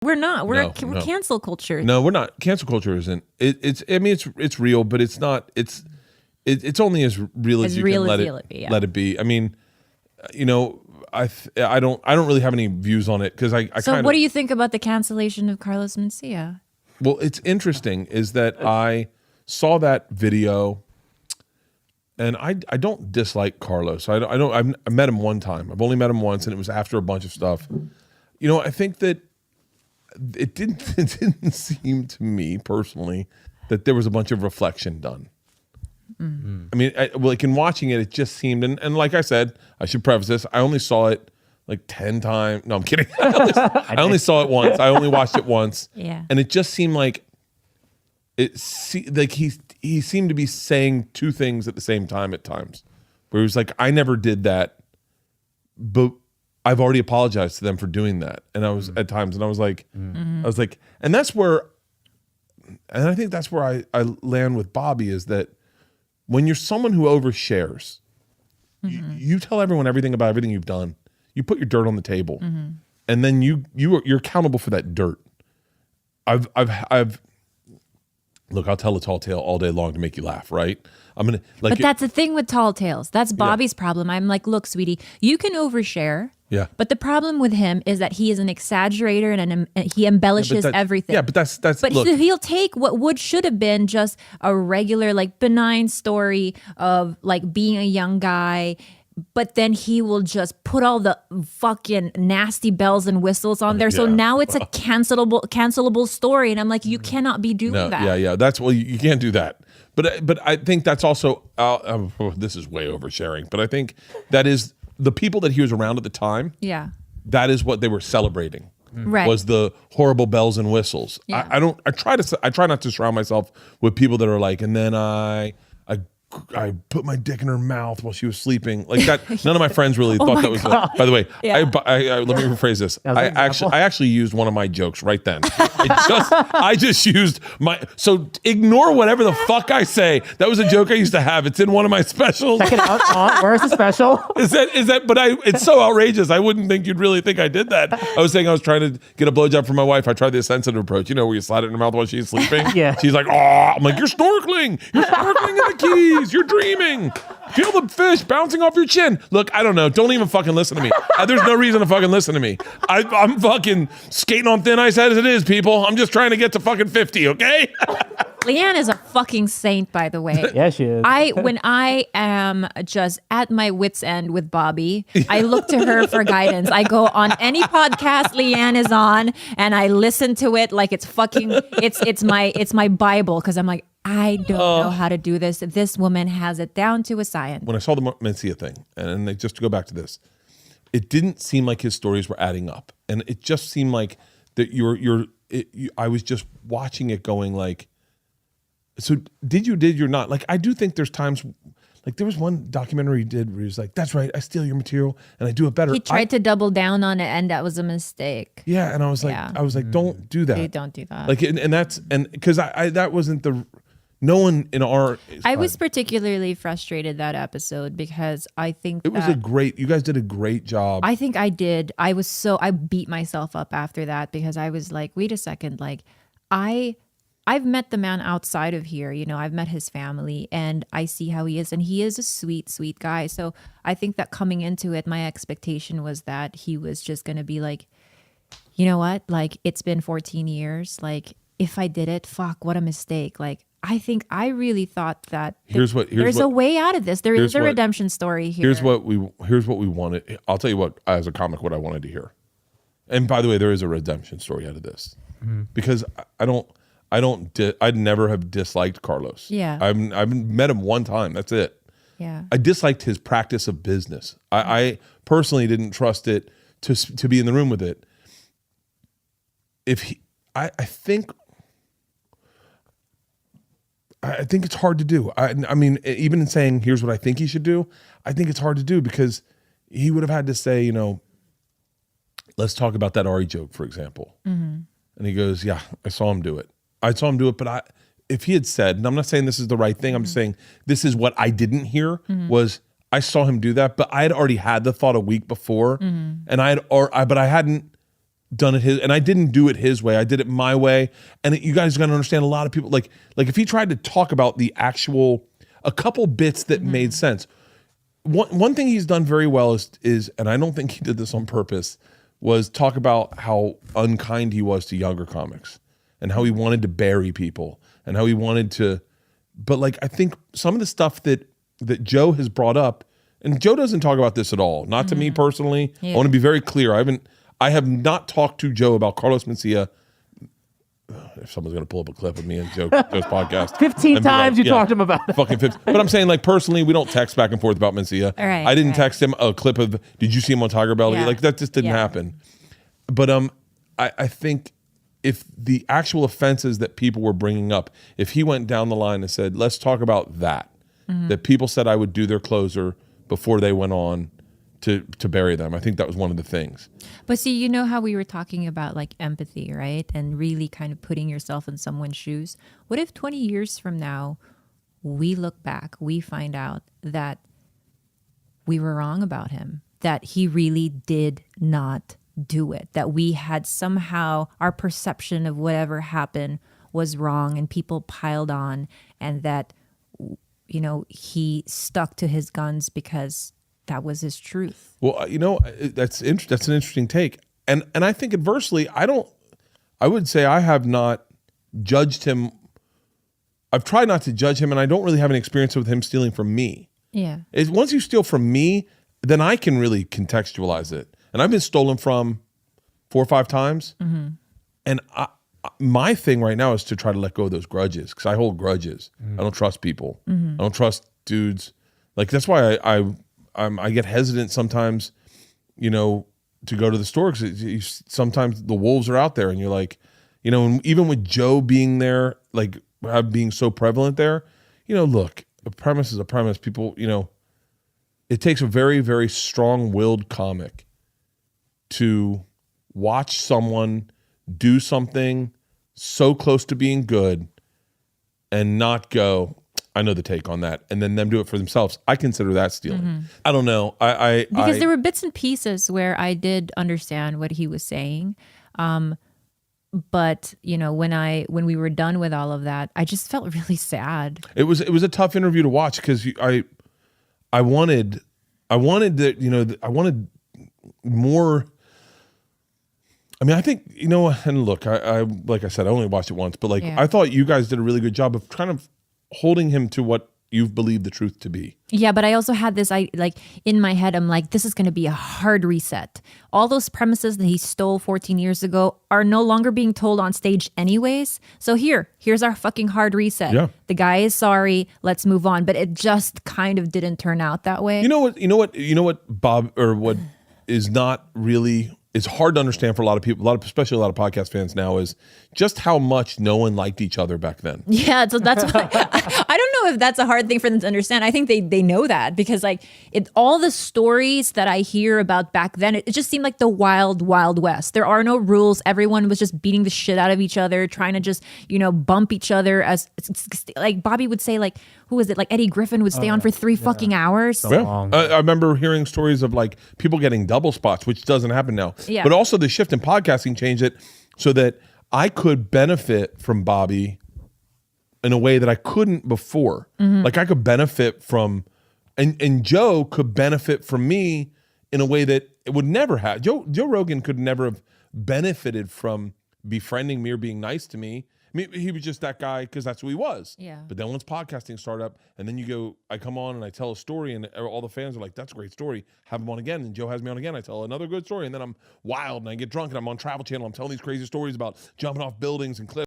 We're not. We're No. cancel culture. No, we're not. Cancel culture isn't. It's. I mean, it's real, but it's not. It's only as real as you can let it be. I mean, you know, I don't really have any views on it because I. So what do you think about the cancellation of Carlos Mencia? Well, it's interesting is that I saw that video, and I don't dislike Carlos. I met him one time. I've only met him once, and it was after a bunch of stuff. You know, I think that it didn't seem to me personally that there was a bunch of reflection done. Mm-hmm. I mean, like in watching it, it just seemed, and like I said, I should preface this, I only saw it like 10 times. No, I'm kidding. I only saw it once. I only watched it once. Yeah. And it just seemed like like he seemed to be saying two things at the same time at times. Where he was like, I never did that, but I've already apologized to them for doing that. And I was at times, and I was like, and that's where, and I think that's where I land with Bobby is that when you're someone who overshares, you tell everyone everything about everything you've done. You put your dirt on the table, and then you're accountable for that dirt. I've look, I'll tell a tall tale all day long to make you laugh, right? I'm gonna like. But that's the thing with tall tales. That's Bobby's problem. I'm like, look, sweetie, you can overshare. Yeah. But the problem with him is that he is an exaggerator and he embellishes everything. Yeah, but that's. But look, he'll take what should have been just a regular, like, benign story of like being a young guy. But then he will just put all the fucking nasty bells and whistles on there. So now it's a cancelable story. And I'm like, you cannot be doing that. Yeah. That's, well, you can't do that. But I think that's also, this is way oversharing, but I think that is the people that he was around at the time. Yeah. That is what they were celebrating. Right. Was the horrible bells and whistles. Yeah. I try not to surround myself with people that are like, and then I put my dick in her mouth while she was sleeping. Like that. None of my friends really thought that was. By the way, let me rephrase this. I actually used one of my jokes right then. I just used my. So ignore whatever the fuck I say. That was a joke I used to have. It's in one of my specials. Check it out. Where's the special? Is that? But it's so outrageous. I wouldn't think you'd really think I did that. I was saying I was trying to get a blowjob from my wife. I tried the sensitive approach. You know, where you slide it in her mouth while she's sleeping. Yeah. She's like, oh, I'm like, you're snorkeling. You're snorkeling in the Keys. You're dreaming. Feel the fish bouncing off your chin. Look, I don't know. Don't even fucking listen to me. There's no reason to fucking listen to me. I'm fucking skating on thin ice as it is, people. I'm just trying to get to fucking 50, okay? Leanne is a fucking saint, by the way. Yeah, she is. When I am just at my wit's end with Bobby, I look to her for guidance. I go on any podcast Leanne is on, and I listen to it like it's fucking. It's my Bible, because I'm like, I don't know how to do this. This woman has it down to a science. When I saw the Mencia thing, and just to go back to this, it didn't seem like his stories were adding up, and it just seemed like that I was just watching it, going like, so did you not? Like, I do think there's times, like there was one documentary he did where he was like, that's right, I steal your material and I do it better. He tried to double down on it, and that was a mistake. Yeah, and I was like, don't do that. They don't do that. Like, and because I that wasn't the. No one in our. I was particularly frustrated that episode because I think it was you guys did a great job. I think I did. I beat myself up after that because I was like, wait a second, like I've met the man outside of here, you know, I've met his family and I see how he is, and he is a sweet, sweet guy. So I think that coming into it, my expectation was that he was just going to be like, you know what? Like, it's been 14 years. Like, if I did it, fuck, what a mistake. Like, I really thought that there's a way out of this. There is a redemption story here. Here's what we wanted. I'll tell you what, as a comic, what I wanted to hear. And by the way, there is a redemption story out of this, because I'd never have disliked Carlos. Yeah, I've met him one time. That's it. Yeah, I disliked his practice of business. I personally didn't trust it to be in the room with it. I think it's hard to do. I mean, even in saying, here's what I think he should do, I think it's hard to do because he would have had to say, you know, let's talk about that Ari joke, for example. Mm-hmm. And he goes, yeah, I saw him do it. But if he had said, and I'm not saying this is the right thing, I'm saying this is what I didn't hear, was I saw him do that, but I had already had the thought a week before, and but I hadn't done it and I didn't do it his way. I did it my way. And you guys got to understand, a lot of people like if he tried to talk about the actual, a couple bits that made sense. One thing he's done very well is, and I don't think he did this on purpose, was talk about how unkind he was to younger comics and how he wanted to bury people and how he wanted to, but like, I think some of the stuff that Joe has brought up, and Joe doesn't talk about this at all, not to me personally. I want to be very clear. I have not talked to Joe about Carlos Mencia. If someone's going to pull up a clip of me and Joe's podcast. 15 times you talked to him about it. Fucking 15. But I'm saying, like, personally, we don't text back and forth about Mencia. Right, I didn't text him a clip of, did you see him on Tiger Belly? Yeah. Like, that just didn't happen. But I think if the actual offenses that people were bringing up, if he went down the line and said, let's talk about that people said I would do their closer before they went on to bury them. I think that was one of the things. But see, you know how we were talking about like empathy, right? And really kind of putting yourself in someone's shoes. What if 20 years from now, we look back, we find out that we were wrong about him, that he really did not do it, that we had somehow, our perception of whatever happened was wrong and people piled on, and that, you know, he stuck to his guns because that was his truth. Well, you know, that's an interesting take. And I think inversely, I would say I have not judged him. I've tried not to judge him, and I don't really have any experience with him stealing from me. Yeah. Once you steal from me, then I can really contextualize it. And I've been stolen from 4 or 5 times. And my thing right now is to try to let go of those grudges, because I hold grudges. I don't trust people. I don't trust dudes. Like, that's why I get hesitant sometimes, you know, to go to the store, because sometimes the wolves are out there, and you're like, you know, and even with Joe being there, like being so prevalent there, you know, look, a premise is a premise. People, you know, it takes a very, very strong-willed comic to watch someone do something so close to being good and not go, I know the take on that, and then them do it for themselves. I consider that stealing. I don't know. Because there were bits and pieces where I did understand what he was saying. But you know, when we were done with all of that, I just felt really sad. It was a tough interview to watch, because I wanted that, you know, I wanted more. I mean, I think, you know, and look, I like I said, I only watched it once, but like, I thought you guys did a really good job of kind of holding him to what you've believed the truth to be. Yeah, but I also had this, in my head, I'm like, this is going to be a hard reset. All those premises that he stole 14 years ago are no longer being told on stage anyways. So here's our fucking hard reset. Yeah. The guy is sorry. Let's move on. But it just kind of didn't turn out that way. You know what, Bob, or what is not really, is hard to understand for a lot of people, especially a lot of podcast fans now, is just how much no one liked each other back then. Yeah, so that's why I don't know if that's a hard thing for them to understand. I think they know that, because like all the stories that I hear about back then, it just seemed like the wild, wild west. There are no rules. Everyone was just beating the shit out of each other, trying to just, you know, bump each other. As like Bobby would say, like, who was it? Like Eddie Griffin would stay on for 3 fucking hours. So long. I remember hearing stories of like people getting double spots, which doesn't happen now. Yeah. But also the shift in podcasting changed it so that I could benefit from Bobby in a way that I couldn't before. Like I could benefit from, and Joe could benefit from me in a way that it would never have. Joe Rogan could never have benefited from befriending me or being nice to me. I mean, he was just that guy because that's who he was. Yeah. But then once podcasting started up, and then I come on and I tell a story, and all the fans are like, that's a great story. Have him on again. And Joe has me on again. I tell another good story, and then I'm wild and I get drunk and I'm on Travel Channel. I'm telling these crazy stories about jumping off buildings and cliffs.